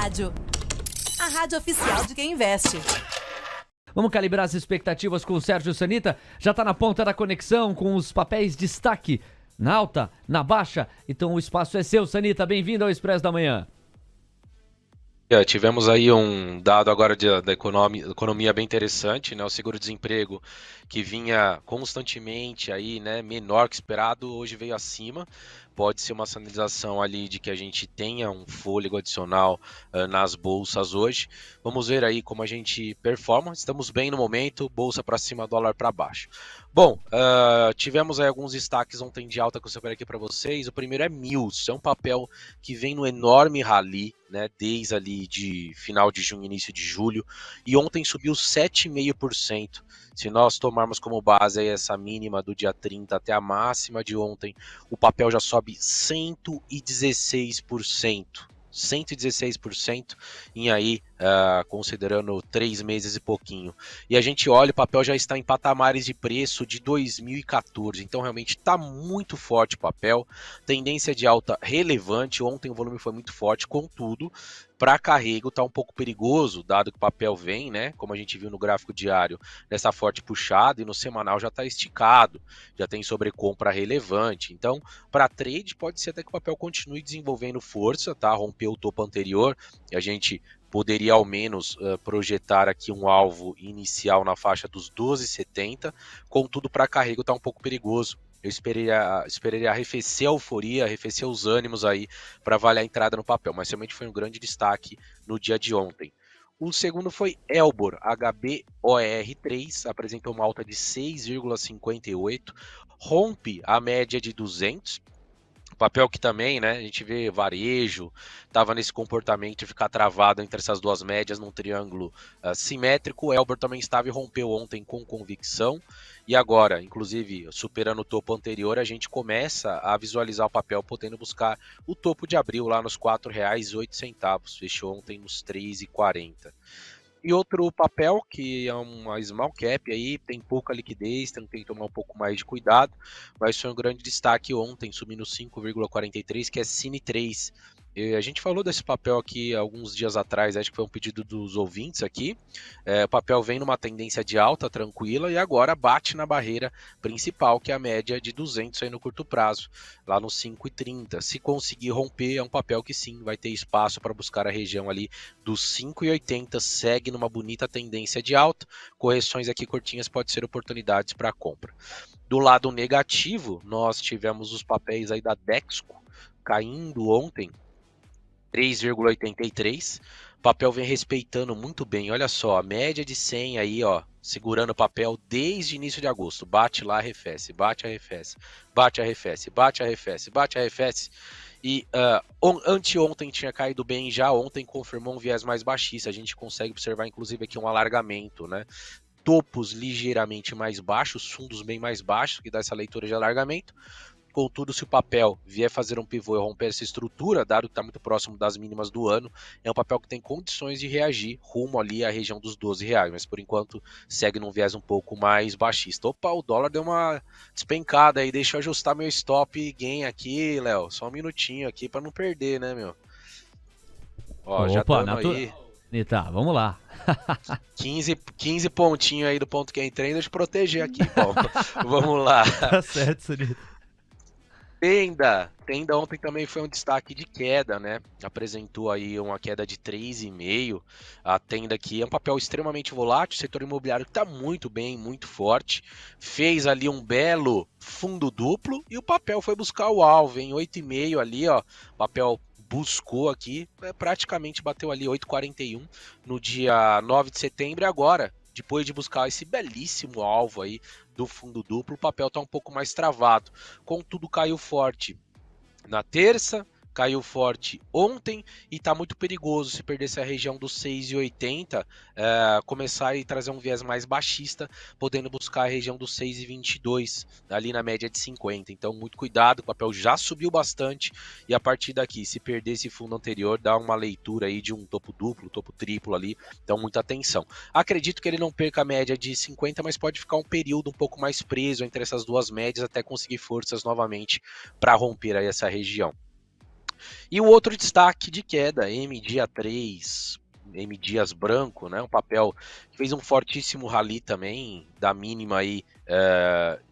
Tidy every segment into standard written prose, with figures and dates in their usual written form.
Rádio. A rádio oficial de quem investe. Vamos calibrar as expectativas com o Sérgio Sanita. Já está na ponta da conexão com os papéis destaque. Na alta, na baixa. Então o espaço é seu, Sanita. Bem-vindo ao Expresso da Manhã. Tivemos aí um dado agora da economia bem interessante, né? O seguro-desemprego que vinha constantemente aí, né, menor que esperado, hoje veio acima. Pode ser uma sinalização ali de que a gente tenha um fôlego adicional nas bolsas hoje. Vamos ver aí como a gente performa. Estamos bem no momento, bolsa para cima, dólar para baixo. Bom, tivemos aí alguns destaques ontem de alta que eu separei aqui para vocês. O primeiro é Mills, é um papel que vem no enorme rally, né, desde ali de final de junho, início de julho, e ontem subiu 7,5%. Se nós tomarmos como base aí essa mínima do dia 30 até a máxima de ontem, o papel já sobe 116%. 116% em aí, considerando 3 meses e pouquinho. E a gente olha, o papel já está em patamares de preço de 2014, então realmente está muito forte o papel, tendência de alta relevante, ontem o volume foi muito forte, contudo, para carrego está um pouco perigoso, dado que o papel vem, né, como a gente viu no gráfico diário, nessa forte puxada, e no semanal já está esticado, já tem sobrecompra relevante, então para trade pode ser até que o papel continue desenvolvendo força, tá, rompeu o topo anterior, e a gente poderia ao menos projetar aqui um alvo inicial na faixa dos 12,70, contudo para carrego está um pouco perigoso. Eu esperaria arrefecer a euforia, arrefecer os ânimos aí para valer a entrada no papel, mas realmente foi um grande destaque no dia de ontem. O segundo foi Elbor, HBOR3, apresentou uma alta de 6,58, rompe a média de 200, papel que também, né, a gente vê varejo, estava nesse comportamento de ficar travado entre essas duas médias num triângulo simétrico. O Elbor também estava e rompeu ontem com convicção. E agora, inclusive, superando o topo anterior, a gente começa a visualizar o papel podendo buscar o topo de abril lá nos R$ 4,08. Fechou ontem nos R$ 3,40. E outro papel, que é uma small cap aí, tem pouca liquidez, tem que tomar um pouco mais de cuidado, mas foi um grande destaque ontem, subindo 5,43, que é Cine3. A gente falou desse papel aqui alguns dias atrás, acho que foi um pedido dos ouvintes aqui. O papel vem numa tendência de alta, tranquila, e agora bate na barreira principal, que é a média de 200 aí no curto prazo, lá no 5,30. Se conseguir romper, é um papel que sim, vai ter espaço para buscar a região ali dos 5,80, segue numa bonita tendência de alta. Correções aqui curtinhas pode ser oportunidades para compra. Do lado negativo, nós tivemos os papéis aí da Dexco caindo ontem, 3,83. O papel vem respeitando muito bem. Olha só, a média de 100 aí, ó, segurando o papel desde início de agosto. Bate lá, arrefece, bate, arrefece, bate, arrefece, bate, arrefece, bate, arrefece. E anteontem tinha caído bem, já ontem confirmou um viés mais baixista. A gente consegue observar, inclusive, aqui um alargamento, né? Topos ligeiramente mais baixos, fundos bem mais baixos, que dá essa leitura de alargamento. Contudo, se o papel vier fazer um pivô e romper essa estrutura, dado que está muito próximo das mínimas do ano, é um papel que tem condições de reagir rumo ali à região dos R$ 12, mas por enquanto segue num viés um pouco mais baixista. Opa, o dólar deu uma despencada aí, deixa eu ajustar meu stop gain aqui, Léo, só um minutinho aqui para não perder, né, meu? Ó, Opa, já dando aí... Tá, vamos lá. 15 pontinhos aí do ponto que entrei, deixa eu proteger aqui, Paulo. Vamos lá. Tá certo, Sanita. Tenda ontem também foi um destaque de queda, né? Apresentou aí uma queda de 3,5. A Tenda aqui é um papel extremamente volátil, o setor imobiliário está muito bem, muito forte. Fez ali um belo fundo duplo e o papel foi buscar o alvo em 8,5 ali, ó. O papel buscou aqui, praticamente bateu ali 8,41 no dia 9 de setembro e agora, depois de buscar esse belíssimo alvo aí do fundo duplo, o papel está um pouco mais travado. Contudo, caiu forte na terça, caiu forte ontem e está muito perigoso se perder essa região dos 6,80, começar a trazer um viés mais baixista, podendo buscar a região dos 6,22, ali na média de 50. Então, muito cuidado, o papel já subiu bastante e a partir daqui, se perder esse fundo anterior, dá uma leitura aí de um topo duplo, topo triplo ali, então muita atenção. Acredito que ele não perca a média de 50, mas pode ficar um período um pouco mais preso entre essas duas médias até conseguir forças novamente para romper aí essa região. E o outro destaque de queda, M-Dia 3, M Dias Branco, né? Um papel que fez um fortíssimo rally também, da mínima aí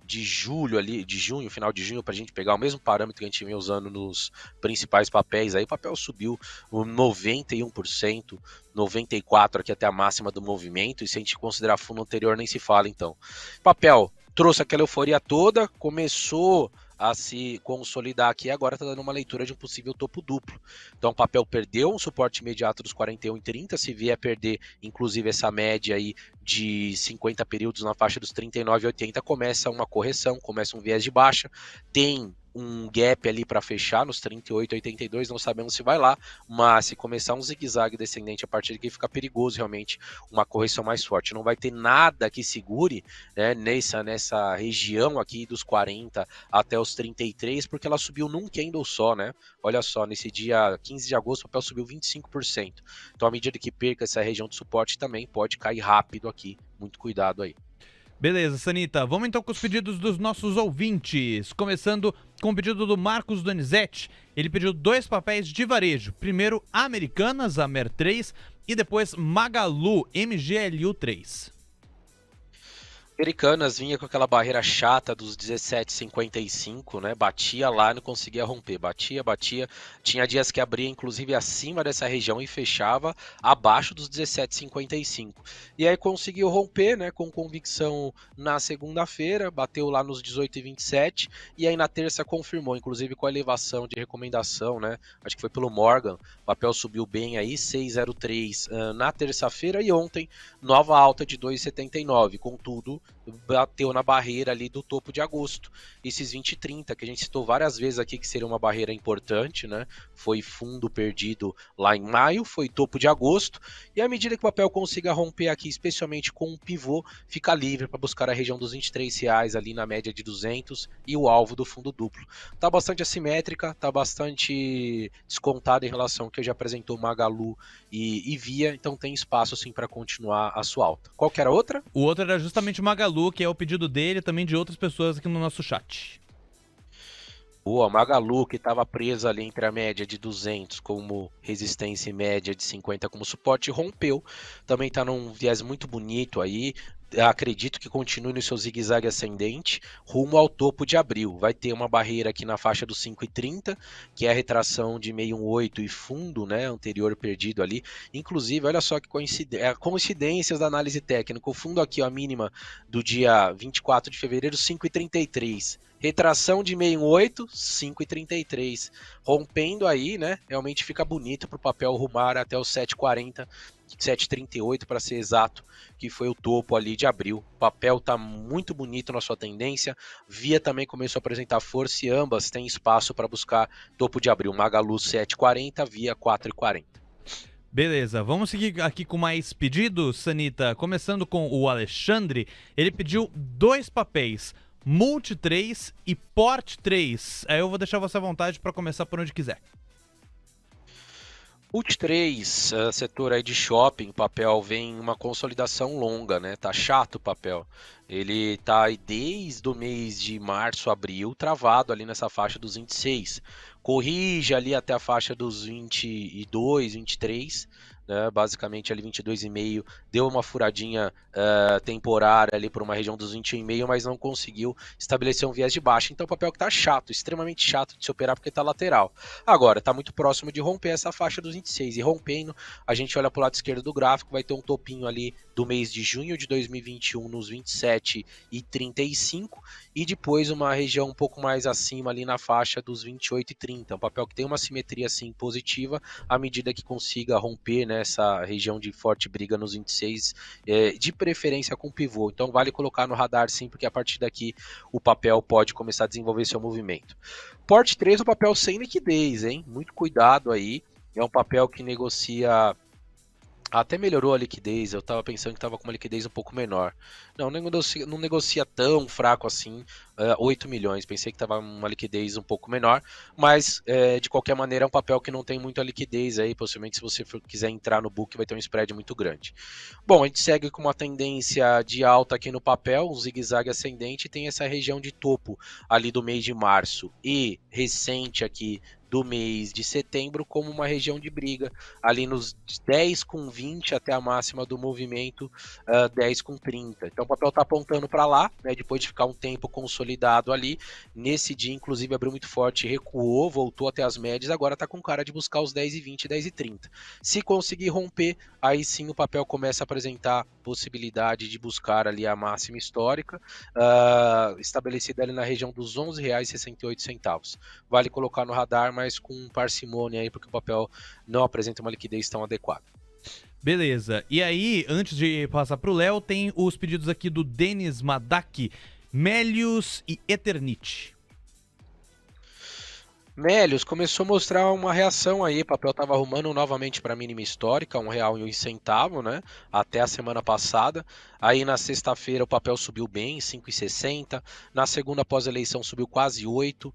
de julho ali, de junho, final de junho, para a gente pegar o mesmo parâmetro que a gente vem usando nos principais papéis. Aí o papel subiu 91%, 94% aqui até a máxima do movimento, e se a gente considerar fundo anterior nem se fala então. Papel trouxe aquela euforia toda, começou a se consolidar aqui, agora está dando uma leitura de um possível topo duplo. Então o papel perdeu um suporte imediato dos 41,30, se vier perder inclusive essa média aí de 50 períodos na faixa dos 39,80, começa uma correção, começa um viés de baixa, tem um gap ali para fechar nos 38,82, não sabemos se vai lá, mas se começar um zigue-zague descendente a partir daqui fica perigoso realmente uma correção mais forte. Não vai ter nada que segure, né, nessa região aqui dos 40 até os 33, porque ela subiu num candle só, né? Olha só, nesse dia 15 de agosto o papel subiu 25%. Então à medida que perca essa região de suporte também pode cair rápido aqui. Muito cuidado aí. Beleza, Sanita. Vamos então com os pedidos dos nossos ouvintes. Começando com o pedido do Marcos Donizete. Ele pediu 2 papéis de varejo. Primeiro, Americanas, Amer 3, e depois Magalu, MGLU 3. Americanas vinha com aquela barreira chata dos 17,55, né? Batia lá, não conseguia romper. Batia. Tinha dias que abria, inclusive, acima dessa região e fechava abaixo dos 17,55. E aí conseguiu romper, né? Com convicção na segunda-feira, bateu lá nos 18,27. E aí na terça confirmou, inclusive com a elevação de recomendação, né? Acho que foi pelo Morgan. O papel subiu bem aí, 6,03 na terça-feira. E ontem, nova alta de 2,79. Contudo, bateu na barreira ali do topo de agosto, esses 20,30 que a gente citou várias vezes aqui que seria uma barreira importante, né? Foi fundo perdido lá em maio, foi topo de agosto, e à medida que o papel consiga romper aqui, especialmente com um pivô, fica livre para buscar a região dos R$ 23 ali na média de 200 e o alvo do fundo duplo. Tá bastante assimétrica, tá bastante descontada em relação ao que já apresentou Magalu e Via, então tem espaço sim para continuar a sua alta. Qual que era a outra? O outro era justamente o Magalu, que é o pedido dele e também de outras pessoas aqui no nosso chat. Boa, Magalu, que estava presa ali entre a média de 200 como resistência e média de 50 como suporte, rompeu. Também está num viés muito bonito aí. Acredito que continue no seu zigue-zague ascendente rumo ao topo de abril. Vai ter uma barreira aqui na faixa dos 5,30, que é a retração de 618 e fundo, né, anterior perdido ali. Inclusive, olha só que coincidências da análise técnica. O fundo aqui, ó, a mínima do dia 24 de fevereiro, 5,33. Retração de 618, 5,33. Rompendo aí, né? Realmente fica bonito para o papel rumar até os 7,40, 7,38 para ser exato, que foi o topo ali de abril. O papel tá muito bonito na sua tendência. Via também começou a apresentar força e ambas têm espaço para buscar topo de abril. Magalu 7,40, Via 4,40. Beleza, vamos seguir aqui com mais pedidos, Sanita. Começando com o Alexandre. Ele pediu 2 papéis, Multi 3 e Port 3. Aí eu vou deixar você à vontade para começar por onde quiser. Multi 3, setor aí de shopping, o papel vem uma consolidação longa, né? Tá chato o papel. Ele tá aí desde o mês de março, abril, travado ali nessa faixa dos 26. Corrige ali até a faixa dos 22, 23, né? Basicamente ali 22,5, deu uma furadinha temporária ali por uma região dos 21,5, mas não conseguiu estabelecer um viés de baixa. Então o papel que tá chato, extremamente chato de se operar porque tá lateral. Agora, tá muito próximo de romper essa faixa dos 26, e rompendo, a gente olha pro lado esquerdo do gráfico, vai ter um topinho ali do mês de junho de 2021 nos 27,35, e depois uma região um pouco mais acima ali na faixa dos 28,30. Um papel que tem uma simetria assim positiva à medida que consiga romper nessa região de forte briga nos 26, de preferência com pivô. Então vale colocar no radar sim, porque a partir daqui o papel pode começar a desenvolver seu movimento. Port 3 é um papel sem liquidez, hein? Muito cuidado aí. É um papel que negocia. Até melhorou a liquidez, eu estava pensando que estava com uma liquidez um pouco menor. Não negocia tão fraco assim, 8 milhões, pensei que estava uma liquidez um pouco menor, mas de qualquer maneira é um papel que não tem muita liquidez aí, possivelmente se você quiser entrar no book vai ter um spread muito grande. Bom, a gente segue com uma tendência de alta aqui no papel, um zigue-zague ascendente, e tem essa região de topo ali do mês de março e recente aqui do mês de setembro como uma região de briga, ali nos 10,20 até a máxima do movimento 10,30. Então o papel está apontando para lá, né, depois de ficar um tempo consolidado ali. Nesse dia, inclusive, abriu muito forte, recuou, voltou até as médias, agora está com cara de buscar os 10,20, 10,30. Se conseguir romper, aí sim o papel começa a apresentar possibilidade de buscar ali a máxima histórica, estabelecida ali na região dos R$ 11,68. Vale colocar no radar, mas com parcimônia aí, porque o papel não apresenta uma liquidez tão adequada. Beleza. E aí, antes de passar pro Léo, tem os pedidos aqui do Denis Madak, Melius e Eternit. Melius começou a mostrar uma reação aí, o papel estava arrumando novamente para a mínima histórica, R$1,01, né, até a semana passada. Aí na sexta-feira o papel subiu bem, 5,60, na segunda pós-eleição subiu quase 8,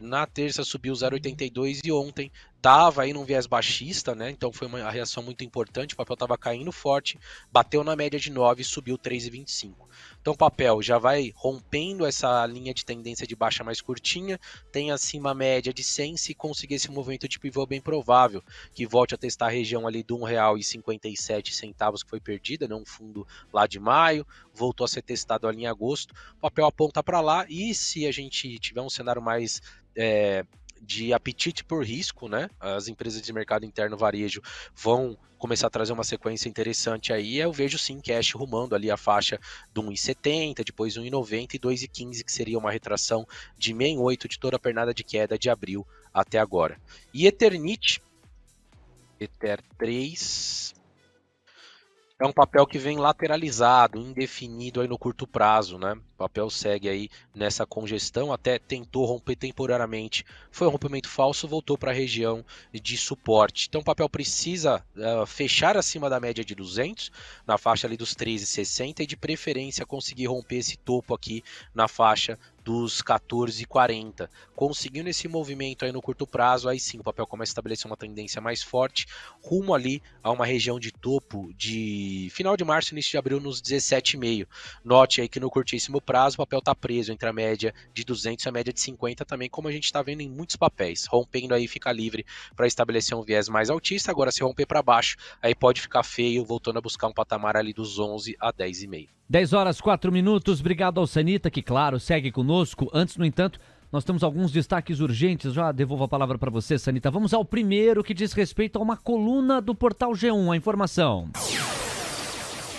na terça subiu 0,82 e ontem estava aí num viés baixista, né, então foi uma reação muito importante, o papel estava caindo forte, bateu na média de 9 e subiu 3,25. Então o papel já vai rompendo essa linha de tendência de baixa mais curtinha, tem acima a média de 100, se conseguir esse movimento de pivô bem provável, que volte a testar a região ali do R$1,57 que foi perdida, né, um fundo lá de maio, voltou a ser testado ali em agosto, o papel aponta para lá, e se a gente tiver um cenário mais de apetite por risco, né, as empresas de mercado interno varejo vão começar a trazer uma sequência interessante aí, eu vejo sim cash rumando ali a faixa do 1,70, depois 1,90 e 2,15, que seria uma retração de 0,68 de toda a pernada de queda de abril até agora. E Eternit, Ether 3... é um papel que vem lateralizado, indefinido aí no curto prazo, né? O papel segue aí nessa congestão, até tentou romper temporariamente, foi um rompimento falso, voltou para a região de suporte. Então o papel precisa fechar acima da média de 200, na faixa ali dos 13,60 e de preferência conseguir romper esse topo aqui na faixa dos 14,40. Conseguindo esse movimento aí no curto prazo, aí sim o papel começa a estabelecer uma tendência mais forte, rumo ali a uma região de topo de final de março, início de abril nos 17,5. Note aí que no curtíssimo prazo o papel está preso entre a média de 200 e a média de 50 também, como a gente está vendo em muitos papéis. Rompendo aí fica livre para estabelecer um viés mais altista, agora se romper para baixo, aí pode ficar feio, voltando a buscar um patamar ali dos 11 a 10,5. 10h04, obrigado ao Sanita, que claro, segue conosco. Antes, no entanto, nós temos alguns destaques urgentes, já devolvo a palavra para você, Sanita. Vamos ao primeiro, que diz respeito a uma coluna do portal G1, a informação.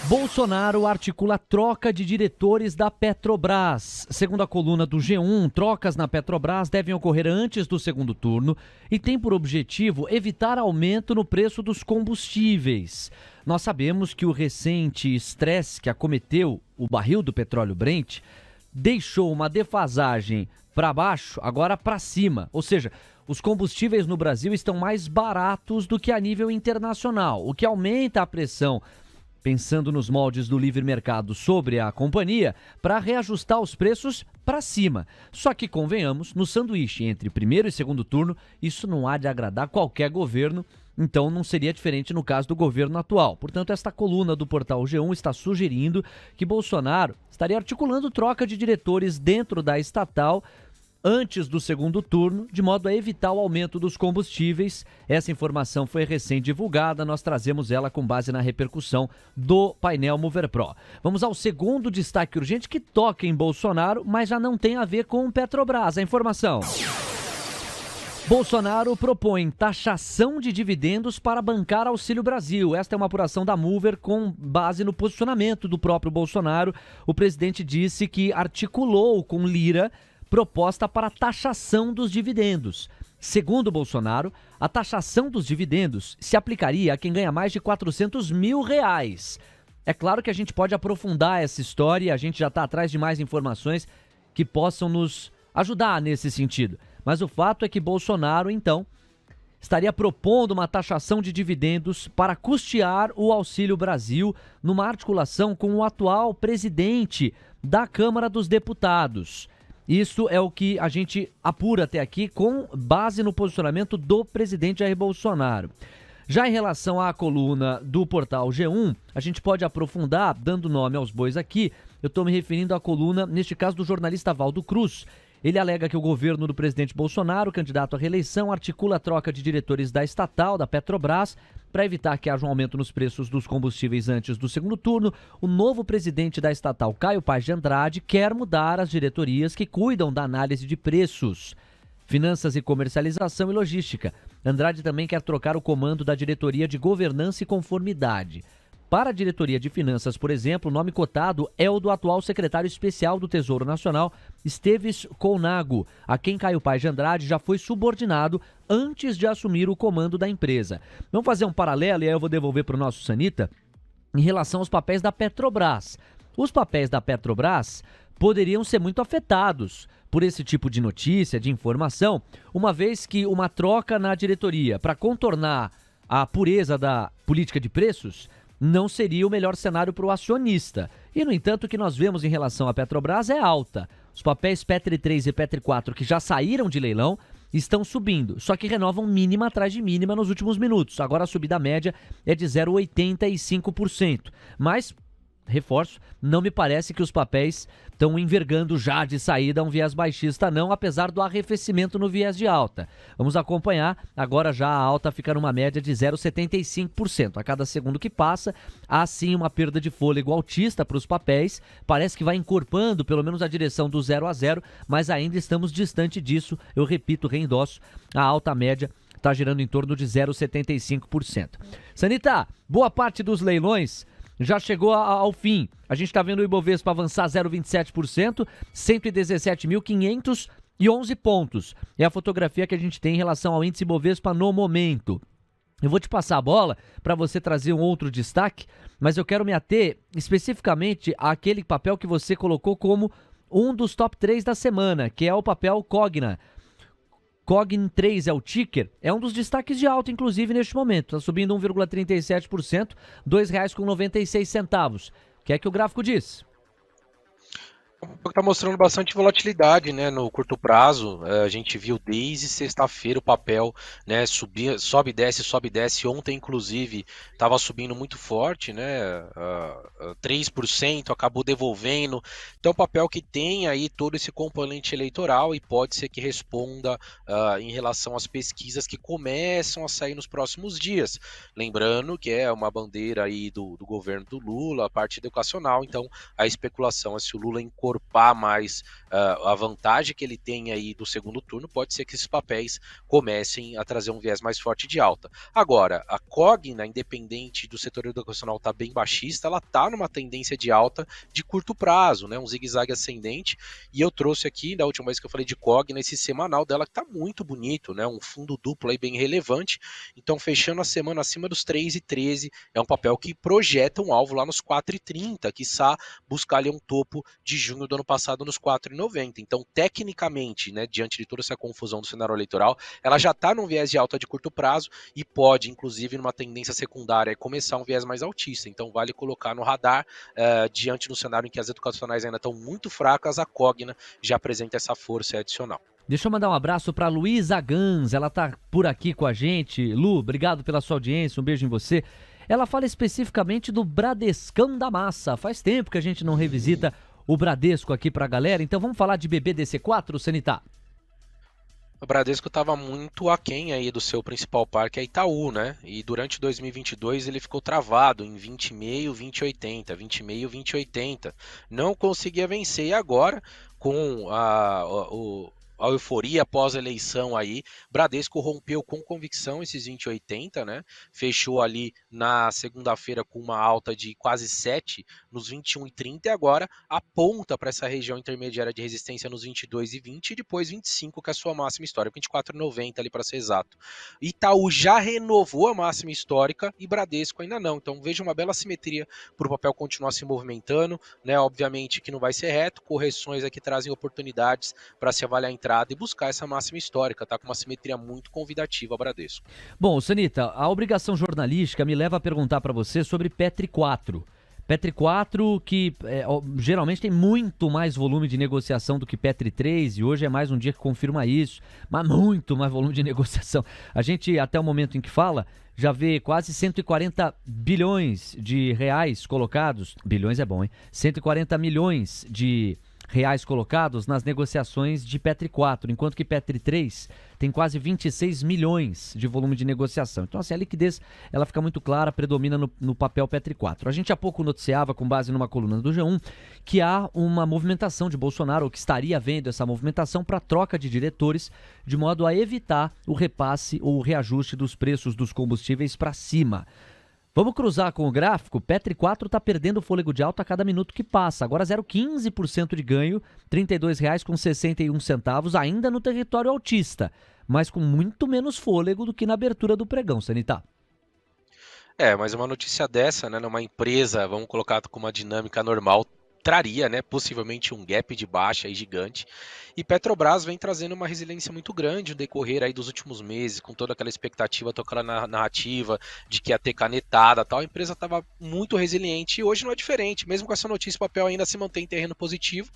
Bolsonaro articula troca de diretores da Petrobras. Segundo a coluna do G1, trocas na Petrobras devem ocorrer antes do segundo turno e tem por objetivo evitar aumento no preço dos combustíveis. Nós sabemos que o recente estresse que acometeu o barril do petróleo Brent deixou uma defasagem para baixo, agora para cima. Ou seja, os combustíveis no Brasil estão mais baratos do que a nível internacional, o que aumenta a pressão, pensando nos moldes do livre mercado, sobre a companhia, para reajustar os preços para cima. Só que, convenhamos, no sanduíche entre primeiro e segundo turno, isso não há de agradar qualquer governo, então não seria diferente no caso do governo atual. Portanto, esta coluna do portal G1 está sugerindo que Bolsonaro estaria articulando troca de diretores dentro da estatal antes do segundo turno, de modo a evitar o aumento dos combustíveis. Essa informação foi recém-divulgada, nós trazemos ela com base na repercussão do painel Mover Pro. Vamos ao segundo destaque urgente que toca em Bolsonaro, mas já não tem a ver com Petrobras. A informação: Bolsonaro propõe taxação de dividendos para bancar Auxílio Brasil. Esta é uma apuração da Mover com base no posicionamento do próprio Bolsonaro. O presidente disse que articulou com Lira proposta para taxação dos dividendos. Segundo Bolsonaro, a taxação dos dividendos se aplicaria a quem ganha mais de R$400 mil. É claro que a gente pode aprofundar essa história, a gente já está atrás de mais informações que possam nos ajudar nesse sentido. Mas o fato é que Bolsonaro, então, estaria propondo uma taxação de dividendos para custear o Auxílio Brasil numa articulação com o atual presidente da Câmara dos Deputados. Isso é o que a gente apura até aqui com base no posicionamento do presidente Jair Bolsonaro. Já em relação à coluna do portal G1, a gente pode aprofundar, dando nome aos bois aqui. Eu estou me referindo à coluna, neste caso, do jornalista Valdo Cruz. Ele alega que o governo do presidente Bolsonaro, candidato à reeleição, articula a troca de diretores da estatal, da Petrobras, para evitar que haja um aumento nos preços dos combustíveis antes do segundo turno. O novo presidente da estatal, Caio Paz de Andrade, quer mudar as diretorias que cuidam da análise de preços, finanças e comercialização e logística. Andrade também quer trocar o comando da diretoria de governança e conformidade. Para a diretoria de finanças, por exemplo, o nome cotado é o do atual secretário especial do Tesouro Nacional, Esteves Colnago, a quem Caio Paz de Andrade já foi subordinado antes de assumir o comando da empresa. Vamos fazer um paralelo, e aí eu vou devolver para o nosso Sanita, em relação aos papéis da Petrobras. Os papéis da Petrobras poderiam ser muito afetados por esse tipo de notícia, de informação, uma vez que uma troca na diretoria para contornar a pureza da política de preços não seria o melhor cenário para o acionista. E, no entanto, o que nós vemos em relação à Petrobras é alta. Os papéis Petri 3 e Petri 4, que já saíram de leilão, estão subindo, só que renovam mínima atrás de mínima nos últimos minutos. Agora a subida média é de 0,85%. Mas, reforço, não me parece que os papéis estão envergando já de saída um viés baixista não, apesar do arrefecimento no viés de alta. Vamos acompanhar, agora já a alta fica numa média de 0,75%. A cada segundo que passa, há sim uma perda de fôlego altista para os papéis, parece que vai encorpando pelo menos a direção do 0 a 0, mas ainda estamos distante disso. Eu repito, reendosso, a alta média está girando em torno de 0,75%. Sanita, boa parte dos leilões já chegou ao fim. A gente está vendo o Ibovespa avançar 0,27%, 117.511 pontos. É a fotografia que a gente tem em relação ao índice Ibovespa no momento. Eu vou te passar a bola para você trazer um outro destaque, mas eu quero me ater especificamente àquele papel que você colocou como um dos top 3 da semana, que é o papel Cogna. Cogna 3 é o ticker, é um dos destaques de alta, inclusive, neste momento. Está subindo 1,37%, R$ 2,96. O que é que o gráfico diz? Está mostrando bastante volatilidade, né, no curto prazo. A gente viu desde sexta-feira o papel, né, sobe e desce. Ontem, inclusive, estava subindo muito forte, né, 3%, acabou devolvendo. Então, papel que tem aí todo esse componente eleitoral e pode ser que responda em relação às pesquisas que começam a sair nos próximos dias. Lembrando que é uma bandeira aí do governo do Lula, a parte educacional. Então, a especulação é se o Lula encorpar mais a vantagem que ele tem aí do segundo turno, pode ser que esses papéis comecem a trazer um viés mais forte de alta. Agora, a Cogna, independente do setor educacional estar bem baixista, ela está numa tendência de alta de curto prazo, né, um zigue-zague ascendente, e eu trouxe aqui, da última vez que eu falei de Cogna, esse semanal dela que está muito bonito, né, um fundo duplo aí bem relevante. Então, fechando a semana acima dos 3,13, é um papel que projeta um alvo lá nos 4,30, quiçá buscar ali um topo de junho do ano passado nos 4,90. Então, tecnicamente, né, diante de toda essa confusão do cenário eleitoral, ela já está num viés de alta de curto prazo e pode, inclusive, numa tendência secundária, começar um viés mais altista. Então, vale colocar no radar, diante do cenário em que as educacionais ainda estão muito fracas, a Cogna já apresenta essa força adicional. Deixa eu mandar um abraço para Luísa Gans, ela tá por aqui com a gente. Lu, obrigado pela sua audiência, um beijo em você. Ela fala especificamente do Bradescão da Massa. Faz tempo que a gente não revisita o Bradesco aqui pra galera, então vamos falar de BBDC4, Sanita? O Bradesco estava muito aquém aí do seu principal par, que é Itaú, né? E durante 2022 ele ficou travado em 20,5, 20,80, 20,5, 20,80. Não conseguia vencer e agora, com a euforia após a eleição aí, Bradesco rompeu com convicção esses 20,80, né? Fechou ali na segunda-feira com uma alta de quase 7 nos 21,30 e agora aponta para essa região intermediária de resistência nos 22,20 e depois 25, que é a sua máxima histórica, 24,90 ali para ser exato. Itaú já renovou a máxima histórica e Bradesco ainda não. Então veja uma bela simetria para o papel continuar se movimentando, né? Obviamente que não vai ser reto, correções aqui trazem oportunidades para se avaliar a entrada e buscar essa máxima histórica, tá com uma simetria muito convidativa a Bradesco. Bom, Sanita, a obrigação jornalística me leva a perguntar para você sobre Petri 4. Petri 4 que geralmente tem muito mais volume de negociação do que Petri 3 e hoje é mais um dia que confirma isso, mas muito mais volume de negociação. A gente, até o momento em que fala, já vê quase 140 bilhões de reais colocados, bilhões é bom, hein? 140 milhões de reais colocados nas negociações de Petri 4, enquanto que Petri 3 tem quase 26 milhões de volume de negociação. Então, assim, a liquidez ela fica muito clara, predomina no papel Petri 4. A gente há pouco noticiava, com base numa coluna do G1, que há uma movimentação de Bolsonaro, ou que estaria havendo essa movimentação para troca de diretores, de modo a evitar o repasse ou o reajuste dos preços dos combustíveis para cima. Vamos cruzar com o gráfico. Petri 4 está perdendo fôlego de alta a cada minuto que passa. Agora 0,15% de ganho, R$ 32,61, ainda no território altista, mas com muito menos fôlego do que na abertura do pregão, Sanitá. Mas uma notícia dessa, né, numa empresa, vamos colocar com uma dinâmica normal, traria, né, possivelmente um gap de baixa aí gigante. E Petrobras vem trazendo uma resiliência muito grande no decorrer aí dos últimos meses, com toda aquela expectativa, toda aquela narrativa de que ia ter canetada e tal. A empresa estava muito resiliente e hoje não é diferente. Mesmo com essa notícia, o papel ainda se mantém em terreno positivo.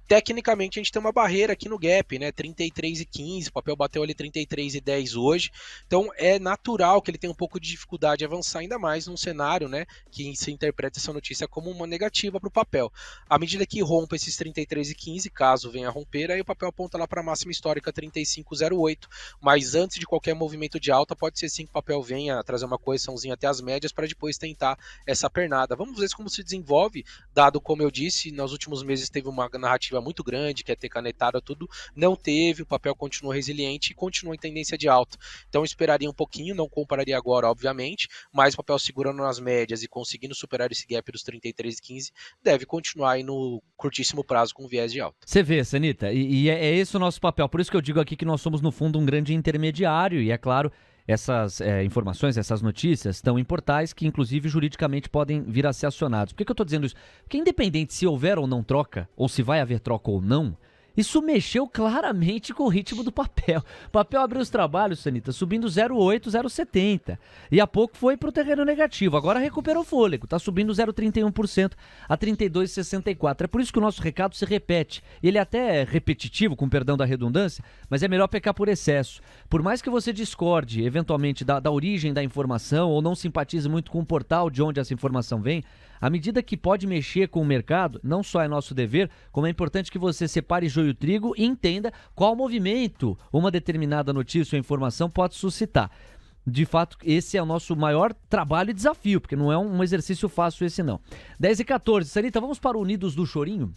Tecnicamente, a gente tem uma barreira aqui no gap, né, 33,15, o papel bateu ali 33,10 hoje. Então, é natural que ele tenha um pouco de dificuldade de avançar, ainda mais num cenário, né, que se interpreta essa notícia como uma negativa para o papel. À medida que rompa esses 33,15, caso venha a romper, aí o papel aponta lá para a máxima histórica 35,08, mas antes de qualquer movimento de alta, pode ser sim que o papel venha trazer uma correçãozinha até as médias para depois tentar essa pernada. Vamos ver como se desenvolve, dado, como eu disse, nos últimos meses teve uma narrativa muito grande, que é ter canetada tudo, não teve, o papel continuou resiliente e continua em tendência de alta. Então eu esperaria um pouquinho, não compraria agora, obviamente, mas o papel segurando nas médias e conseguindo superar esse gap dos 33,15, deve continuar aí no curtíssimo prazo com viés de alta. Você vê, Sanita, e é esse o nosso papel. Por isso que eu digo aqui que nós somos, no fundo, um grande intermediário. E é claro, essas informações, essas notícias tão importantes que, inclusive, juridicamente podem vir a ser acionados. Por que eu estou dizendo isso? Porque independente se houver ou não troca, ou se vai haver troca ou não, isso mexeu claramente com o ritmo do papel. O papel abriu os trabalhos, Sanita, subindo 0,8, 0,70. E há pouco foi para o terreno negativo. Agora recuperou o fôlego. Está subindo 0,31% a 32,64. É por isso que o nosso recado se repete. Ele é até repetitivo, com perdão da redundância, mas é melhor pecar por excesso. Por mais que você discorde, eventualmente, da origem da informação ou não simpatize muito com o portal de onde essa informação vem, à medida que pode mexer com o mercado, não só é nosso dever, como é importante que você separe joio e trigo e entenda qual movimento uma determinada notícia ou informação pode suscitar. De fato, esse é o nosso maior trabalho e desafio, porque não é um exercício fácil esse não. 10h14, Sanita, vamos para o Unidos do Chorinho?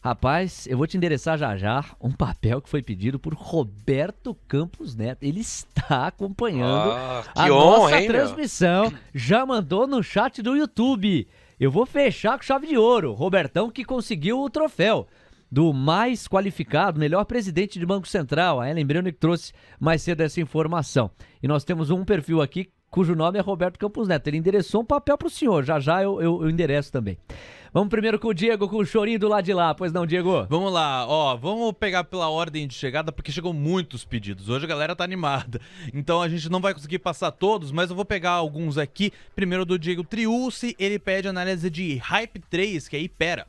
Rapaz, eu vou te endereçar já um papel que foi pedido por Roberto Campos Neto. Ele está acompanhando a nossa transmissão, já mandou no chat do YouTube. Eu vou fechar com chave de ouro. Robertão que conseguiu o troféu do mais qualificado, melhor presidente de Banco Central. A Ellen Breno que trouxe mais cedo essa informação. E nós temos um perfil aqui cujo nome é Roberto Campos Neto. Ele endereçou um papel para o senhor. Já eu endereço também. Vamos primeiro com o Diego, com o chorinho do lado de lá. Pois não, Diego? Vamos lá, vamos pegar pela ordem de chegada, porque chegou muitos pedidos. Hoje a galera tá animada. Então a gente não vai conseguir passar todos, mas eu vou pegar alguns aqui. Primeiro do Diego Triulci, ele pede análise de Hype 3, que é Ipera.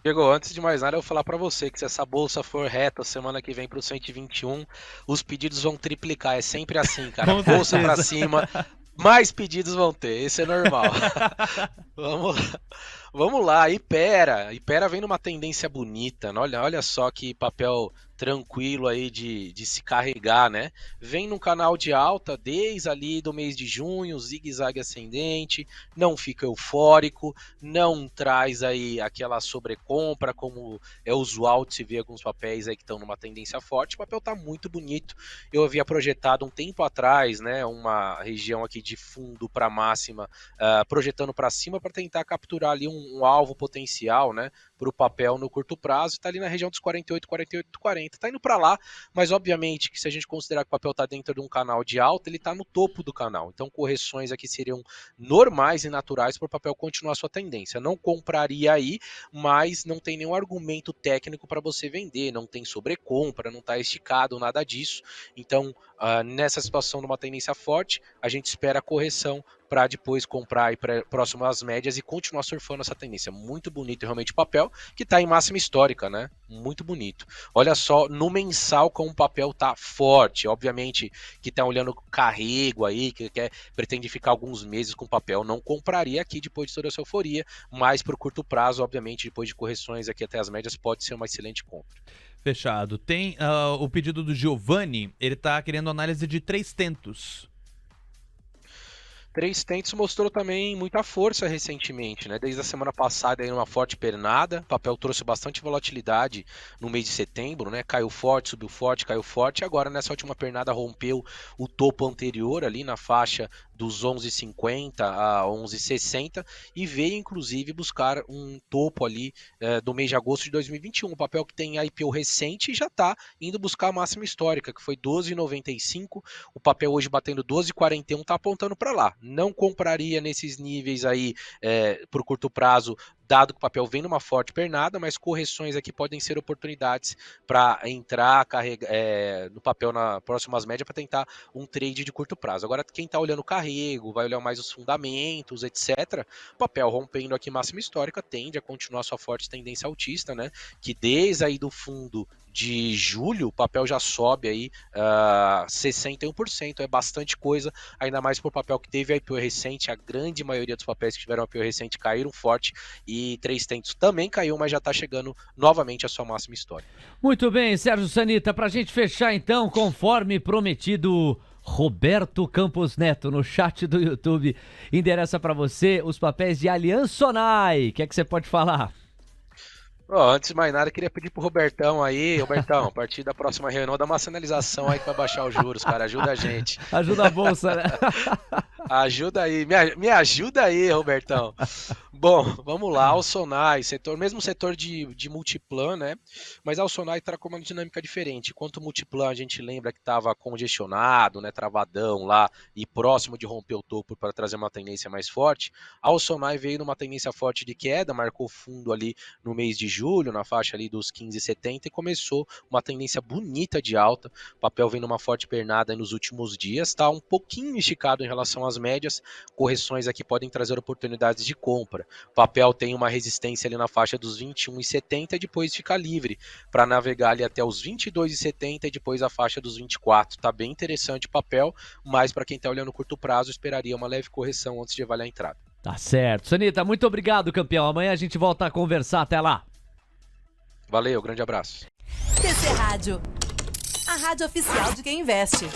Diego, antes de mais nada, eu vou falar para você que se essa bolsa for reta semana que vem pro 121, os pedidos vão triplicar. É sempre assim, cara. Bolsa para cima, mais pedidos vão ter. Isso é normal. Vamos lá, Ipera vem numa tendência bonita, né? Olha só que papel tranquilo aí de se carregar, né? Vem num canal de alta desde ali do mês de junho, zigue-zague ascendente, não fica eufórico, não traz aí aquela sobrecompra como é usual de se ver alguns papéis aí que estão numa tendência forte. O papel tá muito bonito. Eu havia projetado um tempo atrás, né, uma região aqui de fundo para máxima, projetando para cima para tentar capturar ali um alvo potencial, né, para o papel no curto prazo. Está ali na região dos 48, 40. Tá indo para lá, mas obviamente que se a gente considerar que o papel está dentro de um canal de alta, ele está no topo do canal. Então correções aqui seriam normais e naturais para o papel continuar sua tendência. Não compraria aí, mas não tem nenhum argumento técnico para você vender, não tem sobrecompra, não está esticado, nada disso. Então, nessa situação de uma tendência forte, a gente espera a correção para depois comprar próximo às médias e continuar surfando essa tendência. Muito bonito realmente o papel. papel que está em máxima histórica, né? Muito bonito. Olha só, no mensal como o papel tá forte. Obviamente que tá olhando carrego aí, que pretende ficar alguns meses com papel, não compraria aqui depois de toda essa euforia, mas por curto prazo, obviamente, depois de correções aqui até as médias, pode ser uma excelente compra. Fechado. Tem o pedido do Giovanni, ele tá querendo análise de 3 tentos. 3 tentos mostrou também muita força recentemente, né? Desde a semana passada aí uma forte pernada, o papel trouxe bastante volatilidade no mês de setembro, né? Caiu forte, subiu forte, caiu forte, e agora nessa última pernada rompeu o topo anterior ali na faixa dos 11,50 a 11,60 e veio inclusive buscar um topo ali do mês de agosto de 2021, um papel que tem IPO recente e já está indo buscar a máxima histórica, que foi 12,95, o papel hoje batendo 12,41, está apontando para lá. Não compraria nesses níveis aí por curto prazo, dado que o papel vem numa forte pernada, mas correções aqui podem ser oportunidades para entrar no papel nas próximas médias para tentar um trade de curto prazo. Agora, quem está olhando o carrego, vai olhar mais os fundamentos, etc., o papel rompendo aqui máxima histórica tende a continuar sua forte tendência altista, né? Que desde aí do fundo de julho, o papel já sobe aí 61%, é bastante coisa, ainda mais por papel que teve IPO recente, a grande maioria dos papéis que tiveram IPO recente caíram forte e 3 tentos também caiu, mas já está chegando novamente à sua máxima histórica. Muito bem, Sérgio Sanita, para a gente fechar então, conforme prometido, Roberto Campos Neto no chat do YouTube endereça para você os papéis de Allianz Sonae, o que é que você pode falar? Antes de mais nada, eu queria pedir pro Robertão aí, Robertão, a partir da próxima reunião, dá uma sinalização aí para baixar os juros, cara, ajuda a gente. Ajuda a bolsa, né? Ajuda aí, me ajuda aí, Robertão. Bom, vamos lá, Alsonai, mesmo setor de Multiplan, né? Mas a Alsonai está com uma dinâmica diferente. Enquanto o Multiplan a gente lembra que estava congestionado, né, travadão lá e próximo de romper o topo para trazer uma tendência mais forte, a Alsonai veio numa tendência forte de queda, marcou fundo ali no mês de julho, na faixa ali dos 15,70 e começou uma tendência bonita de alta. O papel vem numa forte pernada nos últimos dias, está um pouquinho esticado em relação às médias, correções aqui podem trazer oportunidades de compra. O papel tem uma resistência ali na faixa dos 21,70 e depois fica livre para navegar ali até os 22,70 e depois a faixa dos 24. Tá bem interessante o papel, mas para quem está olhando curto prazo, esperaria uma leve correção antes de avaliar a entrada. Tá certo. Sanita, muito obrigado, campeão. Amanhã a gente volta a conversar. Até lá. Valeu, grande abraço. TC Rádio, a rádio oficial de quem investe.